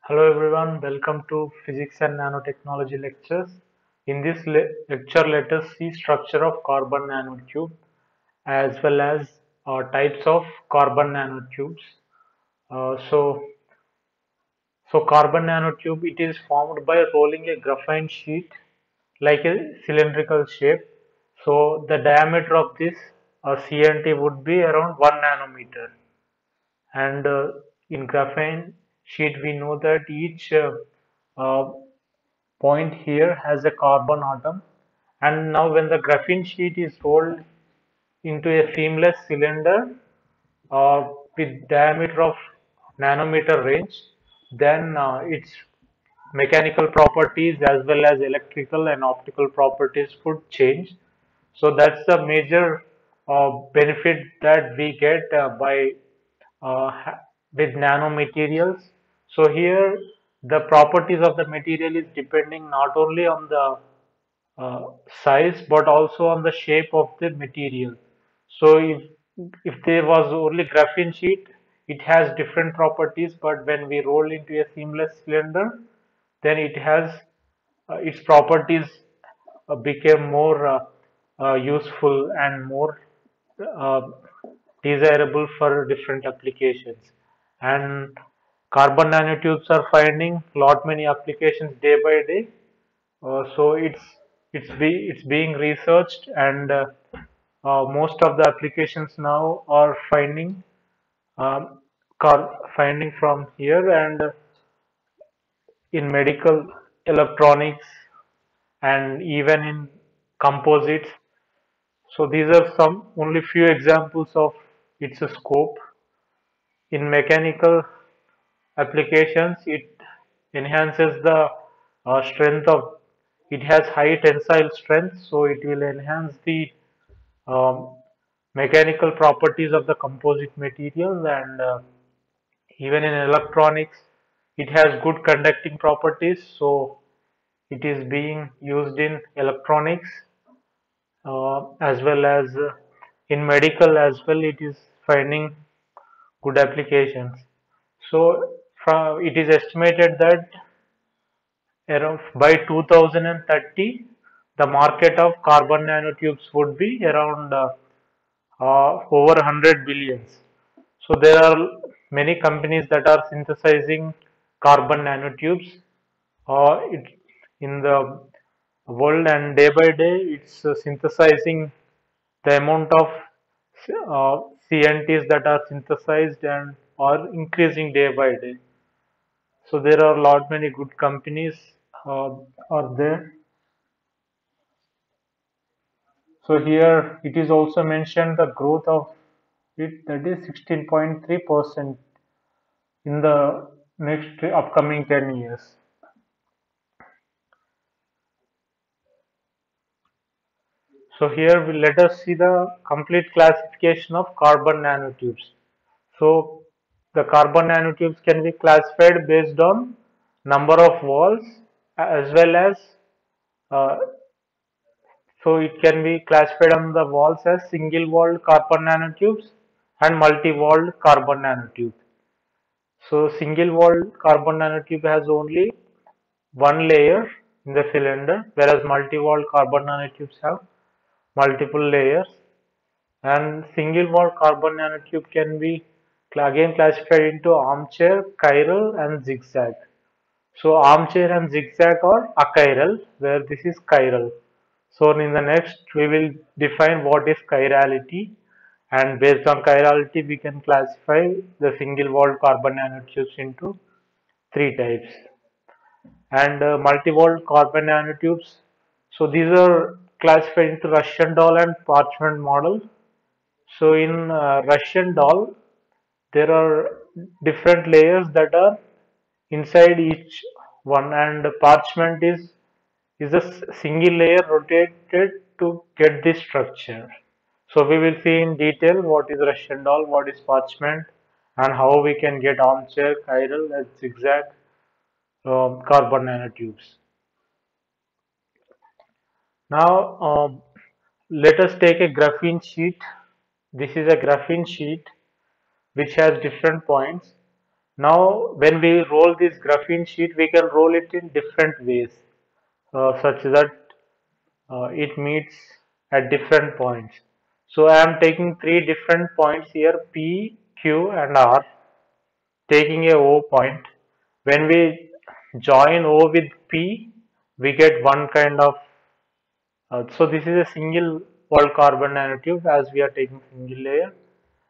Hello everyone, welcome to Physics and Nanotechnology lectures. In this lecture, let us see structure of carbon nanotube as well as types of carbon nanotubes. So carbon nanotube, it is formed by rolling a graphene sheet like a cylindrical shape. So the diameter of this CNT would be around 1 nanometer. And in graphene sheet, we know that each uh, point here has a carbon atom, and now when the graphene sheet is rolled into a seamless cylinder with diameter of nanometer range, then its mechanical properties as well as electrical and optical properties would change. So that's the major benefit that we get by with nanomaterials. So here the properties of the material is depending not only on the uh, size but also on the shape of the material. So if there was only graphene sheet, it has different properties, but when we roll into a seamless cylinder, then it has its properties became more useful and more uh, desirable for different applications. And carbon nanotubes are finding lot many applications day by day. So it's being researched, and most of the applications now are um, finding from here, and in medical electronics and even in composites. So these are some only few examples of its scope. In mechanical applications, it enhances the strength of. It has high tensile strength, so it will enhance the um, mechanical properties of the composite material, and even in electronics, it has good conducting properties, so it is being used in electronics as well as in medical as well. It is finding good applications. So it is estimated that around by 2030 the market of carbon nanotubes would be around over 100 billions. So there are many companies that are synthesizing carbon nanotubes it, in the world, and day by day it's synthesizing the amount of CNTs that are synthesized and are increasing day by day. So there are lot many good companies are there. So here it is also mentioned the growth of it, that is 16.3% in the next upcoming 10 years. So here let us see the complete classification of carbon nanotubes. So the carbon nanotubes can be classified based on number of walls as well as uh, so it can be classified on the walls as single walled carbon nanotubes and multi walled carbon nanotubes. So single walled carbon nanotube has only one layer in the cylinder, whereas multi walled carbon nanotubes have multiple layers. And single walled carbon nanotube can be again classified into armchair, chiral, and zigzag. So armchair and zigzag are achiral, where this is chiral. So in the next we will define what is chirality, and based on chirality we can classify the single walled carbon nanotubes into three types. And multi-walled carbon nanotubes. So these are classified into Russian doll and parchment model. So in Russian doll, there are different layers that are inside each one, and parchment is a single layer rotated to get this structure. So we will see in detail what is Russian doll, what is parchment, and how we can get armchair, chiral, and zigzag carbon nanotubes. Now let us take a graphene sheet. This is a graphene sheet which has different points. Now, when we roll this graphene sheet, we can roll it in different ways, such that it meets at different points. So I am taking three different points here, P, Q, and R, taking a O point. When we join O with P, we get one kind of. So this is a single wall carbon nanotube as we are taking single layer.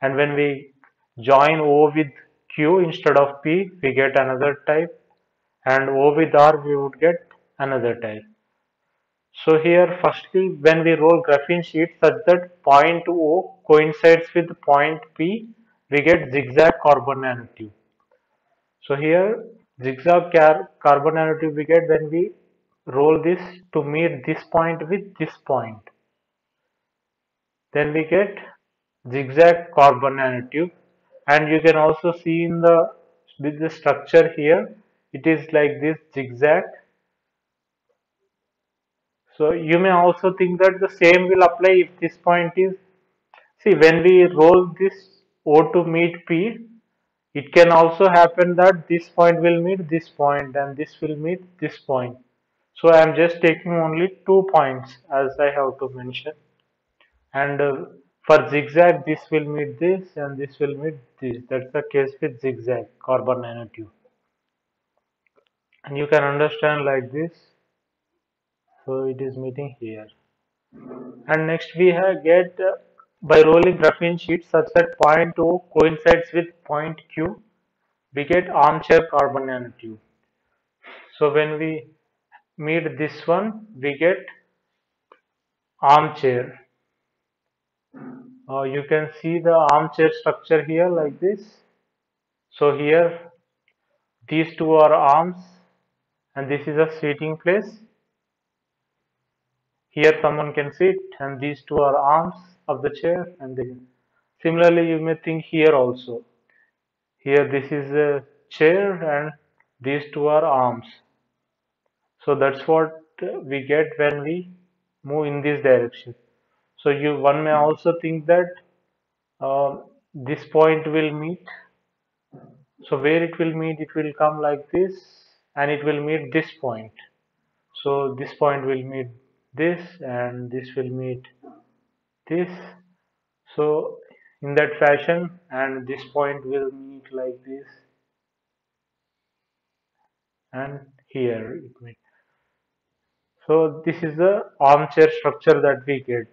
And when we join O with Q instead of P, we get another type, and O with R, we would get another type. So here, firstly, when we roll graphene sheet such that point O coincides with point P, we get zigzag carbon nanotube. So here, zigzag carbon nanotube we get when we roll this to meet this point with this point. Then we get zigzag carbon nanotube, and you can also see in the with the structure here, it is like this zigzag. So you may also think that the same will apply if this point is, see, when we roll this O to meet P, it can also happen that this point will meet this point and this will meet this point. So I am just taking only 2 points as I have to mention. And for zigzag, this will meet this and this will meet this. That's the case with zigzag carbon nanotube. And you can understand like this. So it is meeting here. And next we have get by rolling graphene sheet such that point O coincides with point Q, we get armchair carbon nanotube. So when we meet this one, we get armchair. You can see the armchair structure here like this. So here these two are arms and this is a seating place. Here someone can sit and these two are arms of the chair, and then similarly you may think here also. Here this is a chair and these two are arms. So that's what we get when we move in this direction. So one may also think that uh, this point will meet. So where it will meet, it will come like this and it will meet this point. So this point will meet this and this will meet this. So in that fashion, and this point will meet like this and here it meets. So this is the armchair structure that we get.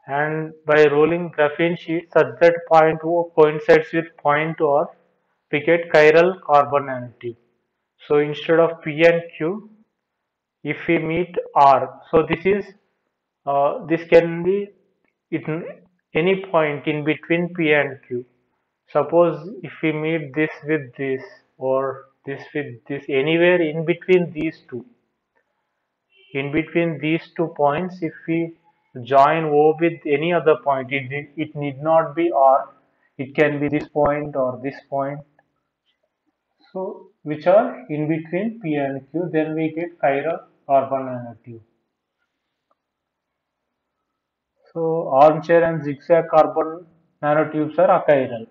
And by rolling graphene sheet such that point O coincides with point R, we get chiral carbon nanotube. So instead of P and Q, if we meet R, so this can be in any point in between P and Q. Suppose if we meet this with this or this with this, anywhere in between these two, in between these 2 points, if we join O with any other point, it need not be R, it can be this point or this point. So, which are in between P and Q, then we get chiral carbon nanotube. So, armchair and zigzag carbon nanotubes are achiral.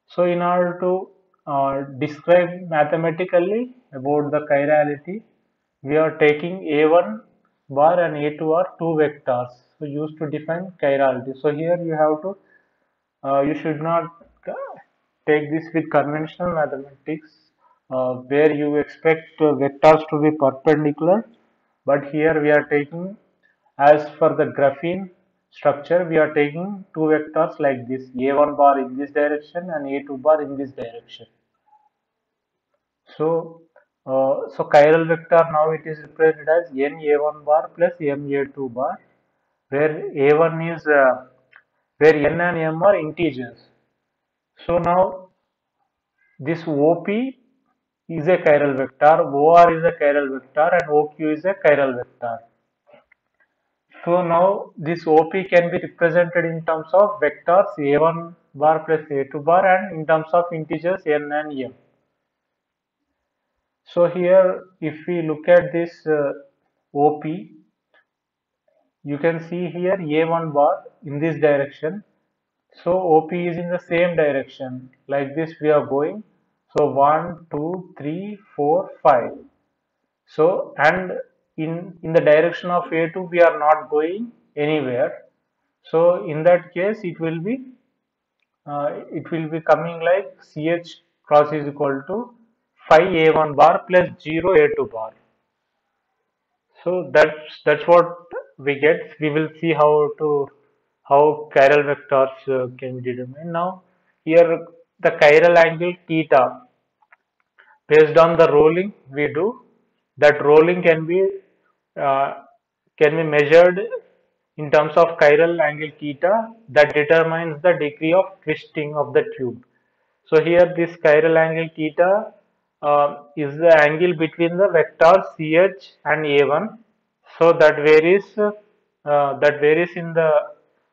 So, in order to describe mathematically about the chirality, we are taking A1 bar and A2 are two vectors. So, used to define chirality. So, here you have to, you should not take this with conventional mathematics where you expect vectors to be perpendicular, but here we are taking, as for the graphene structure, we are taking two vectors like this, a1 bar in this direction and a2 bar in this direction. So chiral vector now it is represented as n a1 bar plus m a2 bar, where a1 is where n and m are integers. So now this OP is a chiral vector, OR is a chiral vector, and OQ is a chiral vector. So now this OP can be represented in terms of vectors A1 bar plus A2 bar and in terms of integers n and m. So here if we look at this OP, you can see here A1 bar in this direction So OP is in the same direction. Like this we are going. So 1, 2, 3, 4, 5. So and in the direction of A2 we are not going anywhere. So in that case it will be coming like CH cross is equal to 5A1 bar plus 0 A2 bar. So that's what we get. We will see how chiral vectors can be determined. Now here the chiral angle theta based on the rolling we do, that rolling uh, can be measured in terms of chiral angle theta that determines the degree of twisting of the tube. So here this chiral angle theta is the angle between the vectors CH and A1. So that varies in the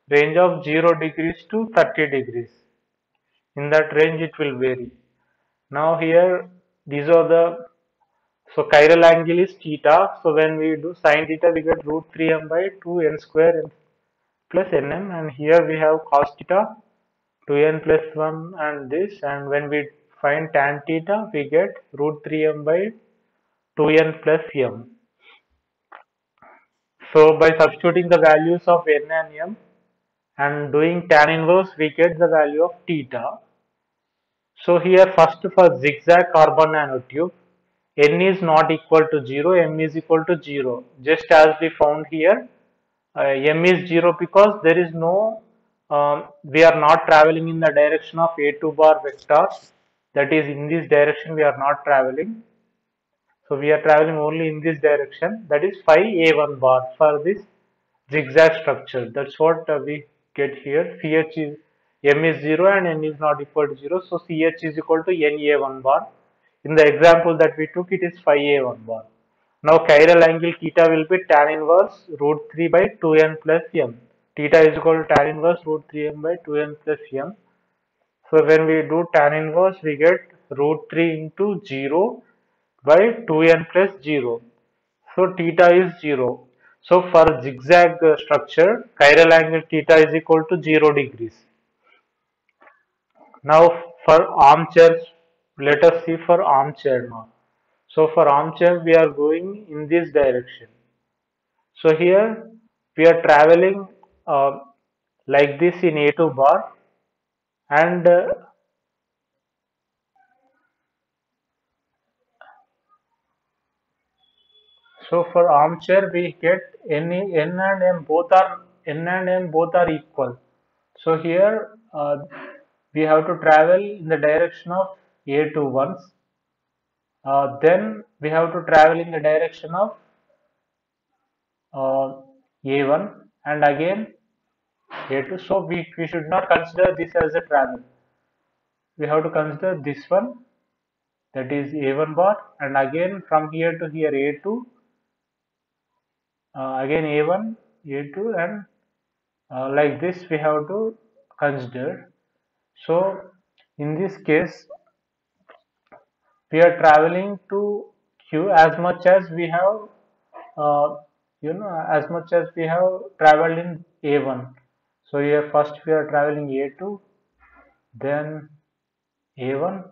range of 0 degrees to 30 degrees. In that range it will vary. Now here these are the so chiral angle is theta. So when we do sine theta, we get root 3m by 2 n square plus nm, and here we have cos theta 2n plus 1 and this, and when we find tan theta, we get root 3m by 2n plus m. So by substituting the values of n and m and doing tan inverse, we get the value of theta. So here first for zigzag carbon nanotube, n is not equal to 0, m is equal to 0. Just as we found here, m is 0 because there is no, we are not traveling in the direction of A2 bar vector. That is, in this direction we are not traveling. So we are traveling only in this direction. That is phi A1 bar for this zigzag structure. That's what we get here. CH is m is 0 and n is not equal to 0. So CH is equal to NA1 bar. In the example that we took, it is phi A1 bar. Now chiral angle theta will be tan inverse root 3 by 2n plus m. Theta is equal to tan inverse root 3m by 2n plus m. So when we do tan inverse, we get root 3 into 0 by 2n plus 0. So theta is 0. So for zigzag structure, chiral angle theta is equal to 0 degrees. Now for armchairs, let us see for armchair now. So for armchair, we are going in this direction. So here we are traveling like this in A2 bar, and so for armchair we get n and m both are equal. So here we have to travel in the direction of A2 once. Then we have to travel in the direction of A1 and again A2. So we should not consider this as a travel. We have to consider this one, that is A1 bar, and again from here to here A2, again A1, A2, and like this we have to consider. So in this case we are traveling to Q as much as we have as much as we have traveled in A1. So here first we are traveling A2, then A1,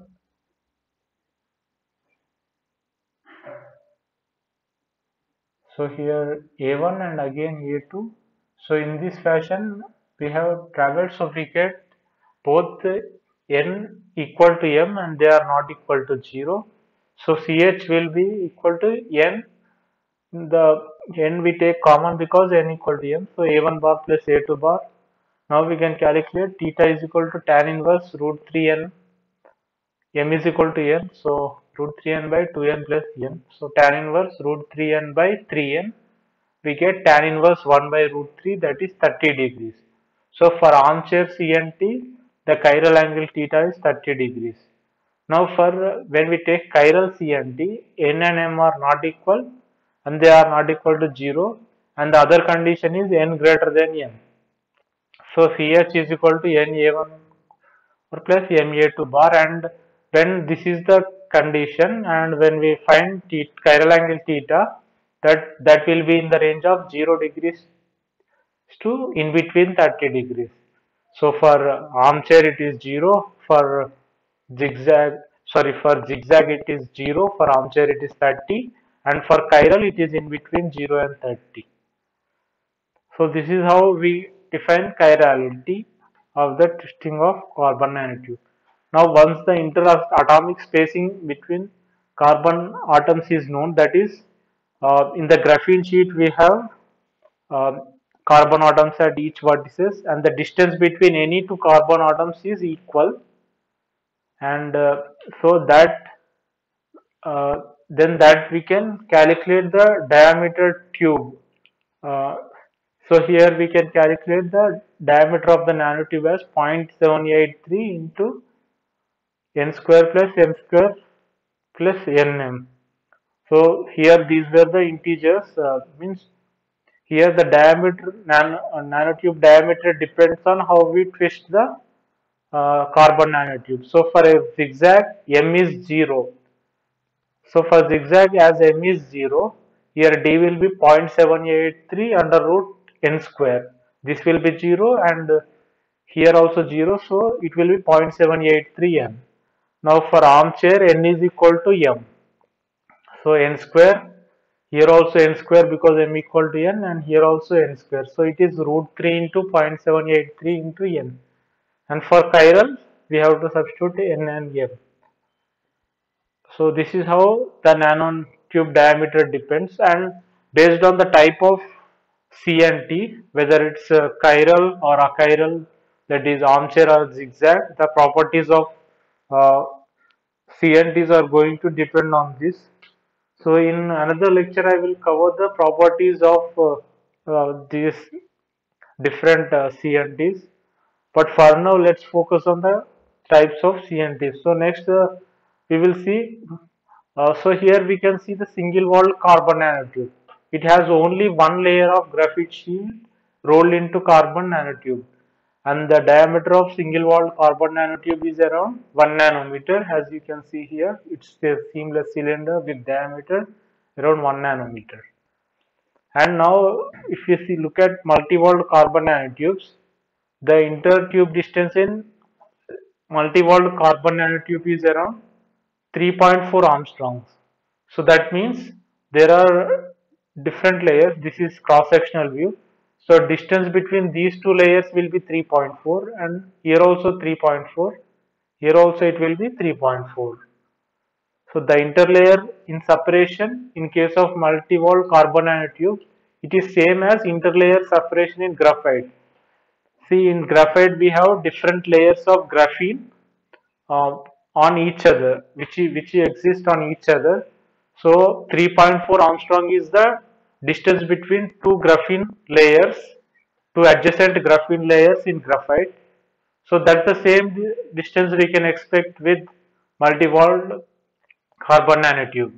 so here A1 and again A2. So in this fashion we have traveled, so we get both n equal to m and they are not equal to 0. So CH will be equal to n. The n we take common because n equal to m. So A1 bar plus A2 bar. Now we can calculate theta is equal to tan inverse root 3n. M is equal to n. So root 3n by 2n plus n. So tan inverse root 3n by 3n. We get tan inverse 1 by root 3, that is 30 degrees. So for armchair CNT, the chiral angle theta is 30 degrees. Now for when we take chiral CNT, n and m are not equal and they are not equal to 0, and the other condition is n greater than m. So CH is equal to NA1 or plus MA2 bar, and when this is the condition and when we find chiral angle theta, that will be in the range of 0 degrees to in between 30 degrees. So for armchair it is 0, for zigzag it is 0, for armchair it is 30, and for chiral it is in between 0 and 30. So this is how we define chirality of the twisting of carbon nanotube. Now once the interatomic spacing between carbon atoms is known, that is in the graphene sheet we have uh, carbon atoms at each vertices, and the distance between any two carbon atoms is equal, and so that uh, then that we can calculate the diameter tube. Uh, so here we can calculate the diameter of the nanotube as 0.783 into n square plus m square plus nm. So here these were the integers, means here the diameter nanotube diameter depends on how we twist the carbon nanotube. So for a zigzag m is 0. So for zigzag as m is 0, here d will be 0.783 under root n square. This will be 0 and here also 0, so it will be 0.783 m. Now for armchair n is equal to m. So n square, here also n square because m equal to n, and here also n square. So it is root 3 into 0.783 into n. And for chiral, we have to substitute n and m. So this is how the nanotube diameter depends, and based on the type of CNT, whether it's chiral or achiral, that is armchair or zigzag, the properties of uh, CNTs are going to depend on this. So in another lecture, I will cover the properties of these different CNTs. But for now, let's focus on the types of CNTs. So next, we will see. So here we can see the single-walled carbon nanotube. It has only one layer of graphite shield rolled into carbon nanotube, and the diameter of single-walled carbon nanotube is around 1 nanometer. As you can see here, it's a seamless cylinder with diameter around 1 nanometer. And now, if you see, look at multi-walled carbon nanotubes, the intertube distance in multi-walled carbon nanotube is around 3.4 Armstrongs. So that means there are different layers. This is cross-sectional view. So distance between these two layers will be 3.4, and here also 3.4. Here also it will be 3.4. So the interlayer in separation in case of multi-walled carbon nanotubes, it is same as interlayer separation in graphite. See, in graphite we have different layers of graphene uh, on each other, which exist on each other. So 3.4 Armstrong is the distance between two graphene layers, two adjacent graphene layers in graphite. So that's the same distance we can expect with multi-walled carbon nanotube.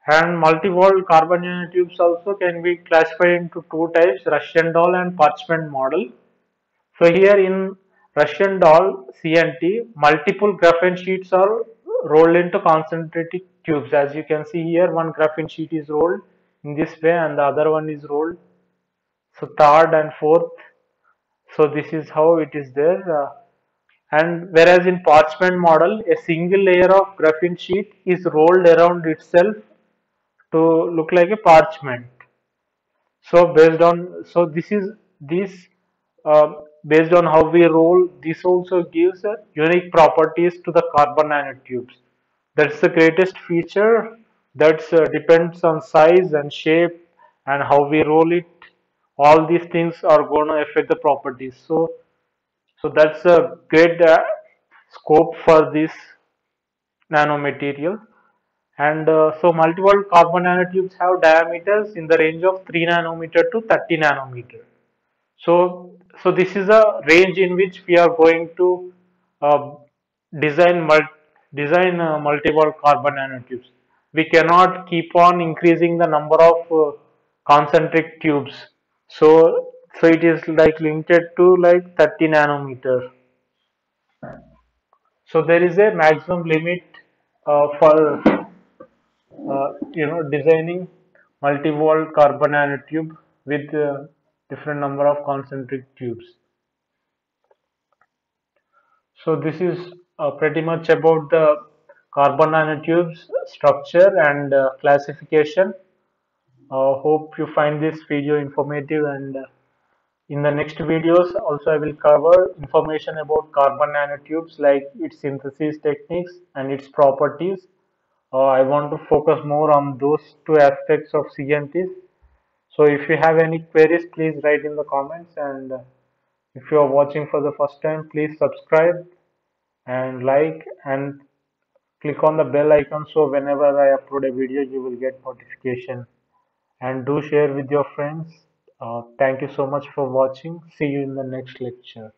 And multi-walled carbon nanotubes also can be classified into two types: Russian doll and parchment model. So here in Russian doll CNT, multiple graphene sheets are rolled into concentric tubes. As you can see here, one graphene sheet is rolled in this way and the other one is rolled. So third and fourth. So this is how it is there. And whereas in parchment model, a single layer of graphene sheet is rolled around itself to look like a parchment. So this uh, based on how we roll, this also gives unique properties to the carbon nanotubes. That's the greatest feature. That depends on size and shape and how we roll it. All these things are going to affect the properties. So that's a great scope for this nanomaterial. And so multiple carbon nanotubes have diameters in the range of 3 nanometer to 30 nanometer. So this is a range in which we are going to uh, design multiple carbon nanotubes. We cannot keep on increasing the number of concentric tubes. So it is like limited to like 30 nanometer. So there is a maximum limit for designing multi-walled carbon nanotube with different number of concentric tubes. So this is pretty much about the carbon nanotubes structure and classification. Hope you find this video informative, and in the next videos also I will cover information about carbon nanotubes like its synthesis techniques and its properties. I want to focus more on those two aspects of CNTs. So if you have any queries, please write in the comments, and if you are watching for the first time, please subscribe and like and click on the bell icon so whenever I upload a video you will get notification, and do share with your friends. Thank you so much for watching. See you in the next lecture.